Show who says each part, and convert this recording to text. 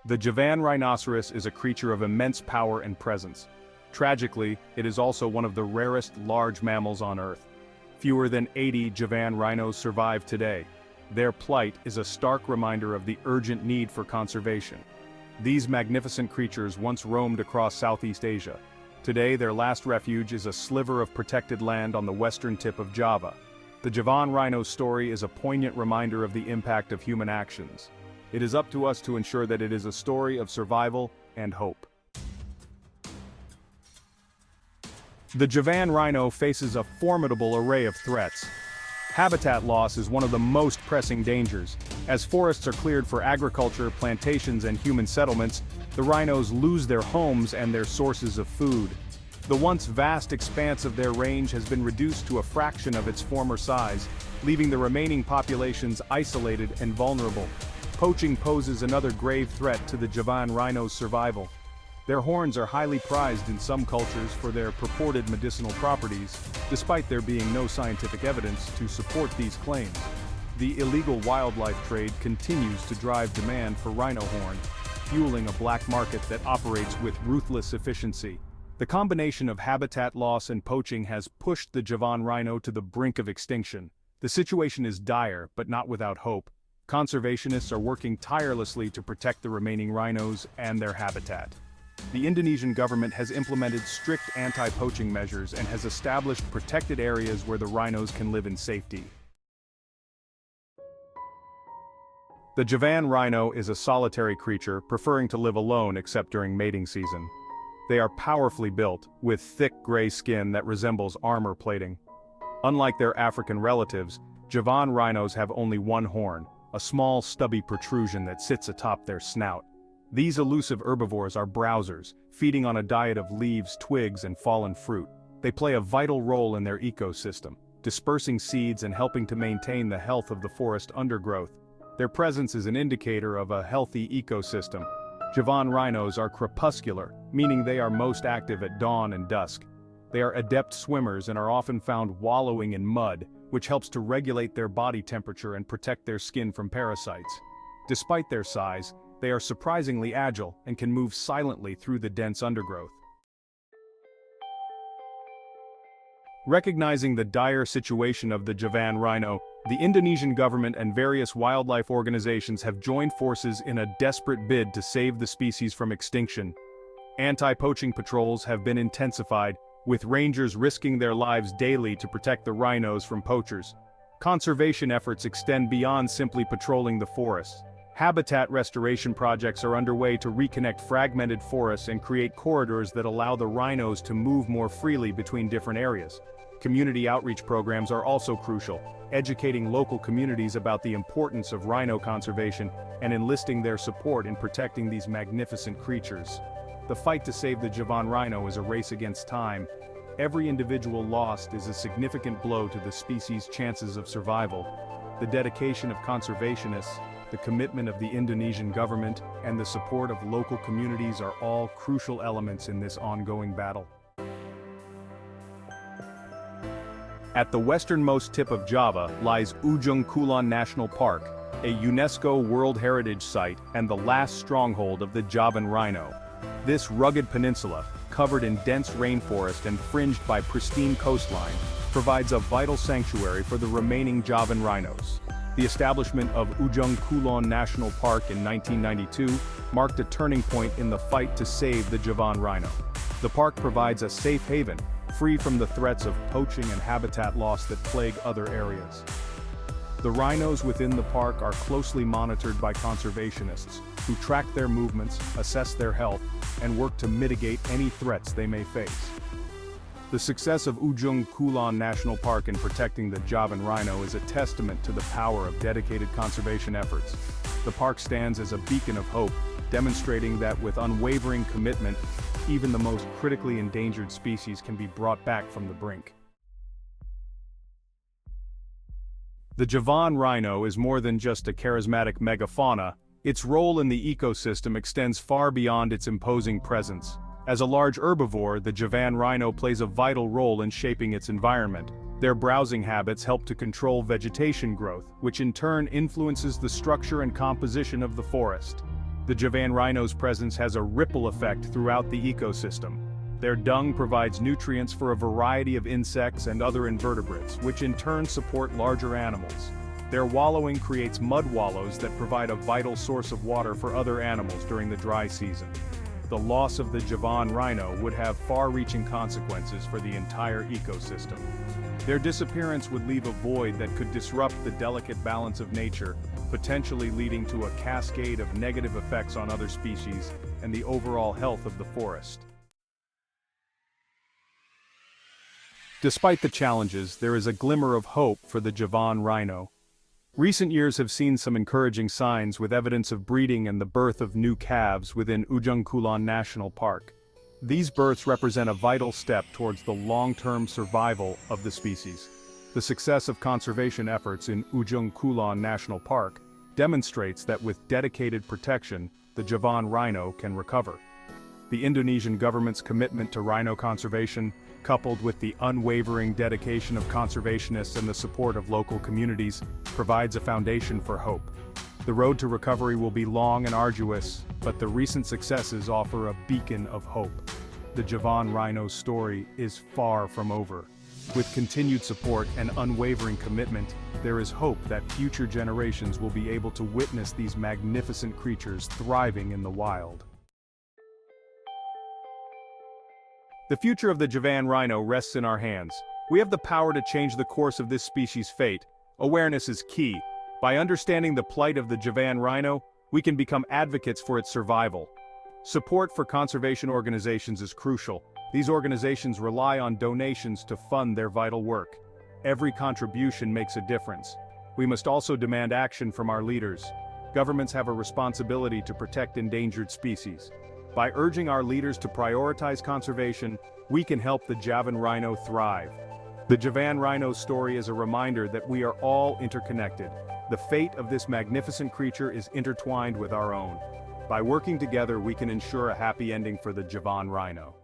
Speaker 1: The Javan rhinoceros is a creature of immense power and presence. Tragically, it is also one of the rarest large mammals on Earth. Fewer than 80 Javan rhinos survive today. Their plight is a stark reminder of the urgent need for conservation. These magnificent creatures once roamed across Southeast Asia. Today, their last refuge is a sliver of protected land on the western tip of Java. The Javan rhino's story is a poignant reminder of the impact of human actions. It is up to us to ensure that it is a story of survival and hope. The Javan rhino faces a formidable array of threats. Habitat loss is one of the most pressing dangers. As forests are cleared for agriculture, plantations, and human settlements, the rhinos lose their homes and their sources of food. The once vast expanse of their range has been reduced to a fraction of its former size, leaving the remaining populations isolated and vulnerable. Poaching poses another grave threat to the Javan rhino's survival. Their horns are highly prized in some cultures for their purported medicinal properties, despite there being no scientific evidence to support these claims. The illegal wildlife trade continues to drive demand for rhino horn, fueling a black market that operates with ruthless efficiency. The combination of habitat loss and poaching has pushed the Javan rhino to the brink of extinction. The situation is dire, but not without hope. Conservationists are working tirelessly to protect the remaining rhinos and their habitat. The Indonesian government has implemented strict anti-poaching measures and has established protected areas where the rhinos can live in safety. The Javan rhino is a solitary creature, preferring to live alone except during mating season. They are powerfully built, with thick gray skin that resembles armor plating. Unlike their African relatives, Javan rhinos have only one horn, a small stubby protrusion that sits atop their snout. These elusive herbivores are browsers, feeding on a diet of leaves, twigs, and fallen fruit. They play a vital role in their ecosystem, dispersing seeds and helping to maintain the health of the forest undergrowth. Their presence is an indicator of a healthy ecosystem. Javan rhinos are crepuscular, meaning they are most active at dawn and dusk. They are adept swimmers and are often found wallowing in mud, which helps to regulate their body temperature and protect their skin from parasites. Despite their size, they are surprisingly agile and can move silently through the dense undergrowth. Recognizing the dire situation of the Javan rhino, the Indonesian government and various wildlife organizations have joined forces in a desperate bid to save the species from extinction. Anti-poaching patrols have been intensified, with rangers risking their lives daily to protect the rhinos from poachers. Conservation efforts extend beyond simply patrolling the forests. Habitat restoration projects are underway to reconnect fragmented forests and create corridors that allow the rhinos to move more freely between different areas. Community outreach programs are also crucial, educating local communities about the importance of rhino conservation and enlisting their support in protecting these magnificent creatures. The fight to save the Javan rhino is a race against time. Every individual lost is a significant blow to the species' chances of survival. The dedication of conservationists, the commitment of the Indonesian government, and the support of local communities are all crucial elements in this ongoing battle. At the westernmost tip of Java lies Ujung Kulan National Park, a UNESCO World Heritage Site and the last stronghold of the Javan rhino. This rugged peninsula, covered in dense rainforest and fringed by pristine coastline, provides a vital sanctuary for the remaining Javan rhinos. The establishment of Ujung Kulan National Park in 1992 marked a turning point in the fight to save the Javan rhino. The park provides a safe haven, free from the threats of poaching and habitat loss that plague other areas. The rhinos within the park are closely monitored by conservationists, who track their movements, assess their health, and work to mitigate any threats they may face. The success of Ujung Kulan National Park in protecting the Javan rhino is a testament to the power of dedicated conservation efforts. The park stands as a beacon of hope, demonstrating that with unwavering commitment, even the most critically endangered species can be brought back from the brink. The Javan rhino is more than just a charismatic megafauna. Its role in the ecosystem extends far beyond its imposing presence. As a large herbivore, the Javan rhino plays a vital role in shaping its environment. Their browsing habits help to control vegetation growth, which in turn influences the structure and composition of the forest. The Javan rhino's presence has a ripple effect throughout the ecosystem. Their dung provides nutrients for a variety of insects and other invertebrates, which in turn support larger animals. Their wallowing creates mud wallows that provide a vital source of water for other animals during the dry season. The loss of the Javan rhino would have far-reaching consequences for the entire ecosystem. Their disappearance would leave a void that could disrupt the delicate balance of nature, potentially leading to a cascade of negative effects on other species and the overall health of the forest. Despite the challenges, there is a glimmer of hope for the Javan rhino. Recent years have seen some encouraging signs with evidence of breeding and the birth of new calves within Ujung Kulan National Park. These births represent a vital step towards the long-term survival of the species. The success of conservation efforts in Ujung Kulan National Park demonstrates that with dedicated protection, the Javan rhino can recover. The Indonesian government's commitment to rhino conservation, coupled with the unwavering dedication of conservationists and the support of local communities, provides a foundation for hope. The road to recovery will be long and arduous, but the recent successes offer a beacon of hope. The Javan rhino's story is far from over. With continued support and unwavering commitment, there is hope that future generations will be able to witness these magnificent creatures thriving in the wild. The future of the Javan rhino rests in our hands. We have the power to change the course of this species' fate. Awareness is key. By understanding the plight of the Javan rhino, we can become advocates for its survival. Support for conservation organizations is crucial. These organizations rely on donations to fund their vital work. Every contribution makes a difference. We must also demand action from our leaders. Governments have a responsibility to protect endangered species. By urging our leaders to prioritize conservation, we can help the Javan rhino thrive. The Javan rhino's story is a reminder that we are all interconnected. The fate of this magnificent creature is intertwined with our own. By working together, we can ensure a happy ending for the Javan rhino.